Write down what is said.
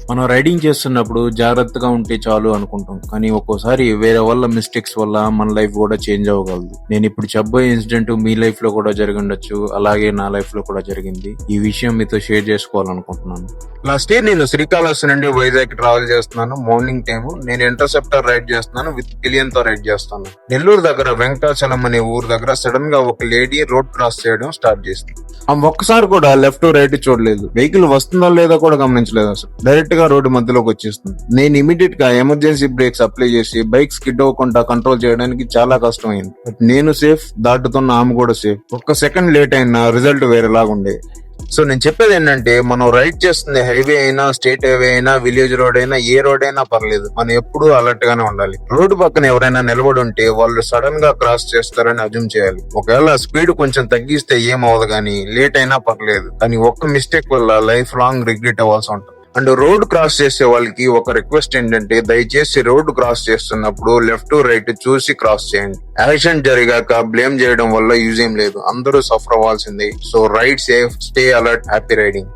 మనం రైడింగ్ చేస్తున్నప్పుడు జాగ్రత్తగా ఉంటే చాలు అనుకుంటాం, కానీ ఒక్కోసారి వేరే వాళ్ళ మిస్టేక్స్ వల్ల మన లైఫ్ కూడా చేంజ్ అవ్వగలదు. నేను ఇప్పుడు చెప్పబోయే ఇన్సిడెంట్ మీ లైఫ్ లో కూడా జరిగి ఉండొచ్చు, అలాగే నా లైఫ్ లో కూడా జరిగింది. ఈ విషయం మీతో షేర్ చేసుకోవాలనుకుంటున్నాను. లాస్ట్ ఇయర్ నేను శ్రీకాళహస్తి నుండి వైజాగ్ ట్రావెల్ చేస్తున్నాను. మార్నింగ్ టైం నేను ఇంటర్సెప్టర్ రైడ్ చేస్తున్నాను, విత్ పిలియన్ తో రైడ్ చేస్తాను. నెల్లూరు దగ్గర వెంకటాచలం అనే ఊరు దగ్గర సడన్ గా ఒక లేడీ రోడ్ క్రాస్ చేయడం స్టార్ట్ చేసింది. ఆమె ఒక్కసారి కూడా లెఫ్ట్ రైట్ చూడలేదు, వెహికల్ వస్తుందో లేదో కూడా గమనించలేదు. అసలు డైరెక్ట్ గా రోడ్డు మధ్యలోకి వచ్చేస్తుంది. నేను ఇమీడియట్ గా ఎమర్జెన్సీ బ్రేక్స్ అప్లై చేసి బైక్ స్కిడ్ అవ్వకుండా కంట్రోల్ చేయడానికి చాలా కష్టం అయింది. బట్ నేను సేఫ్, దాటుతున్న ఆమె కూడా సేఫ్. ఒక్క సెకండ్ లేట్ అయినా రిజల్ట్ వేరేలాగా ఉండే. సో నేను చెప్పేది ఏంటంటే, మనం రైడ్ చేస్తుంది హైవే అయినా, స్టేట్ హైవే అయినా, విలేజ్ రోడ్ అయినా, ఏ రోడ్ అయినా పర్లేదు, మనం ఎప్పుడూ అలర్ట్ గానే ఉండాలి. రోడ్డు పక్కన ఎవరైనా నిలబడి ఉంటే వాళ్ళు సడన్ గా క్రాస్ చేస్తారని అజ్యూమ్ చేయాలి. ఒకవేళ స్పీడ్ కొంచెం తగ్గిస్తే ఏమవదు, కానీ లేట్ అయినా పర్లేదు. కానీ ఒక్క మిస్టేక్ వల్ల లైఫ్ లాంగ్ రిగ్రెట్ అవ్వాల్సి ఉంటుంది. అండ్ రోడ్ క్రాస్ చేసే వాళ్ళకి ఒక రిక్వెస్ట్ ఏంటంటే, దయచేసి రోడ్ క్రాస్ చేస్తున్నప్పుడు లెఫ్ట్ రైట్ చూసి క్రాస్ చేయండి. యాక్సిడెంట్ జరిగాక బ్లేమ్ చేయడం వల్ల యూజ్ ఏం లేదు, అందరూ సఫర్ అవ్వాల్సిందే. So ride safe, stay alert, happy riding.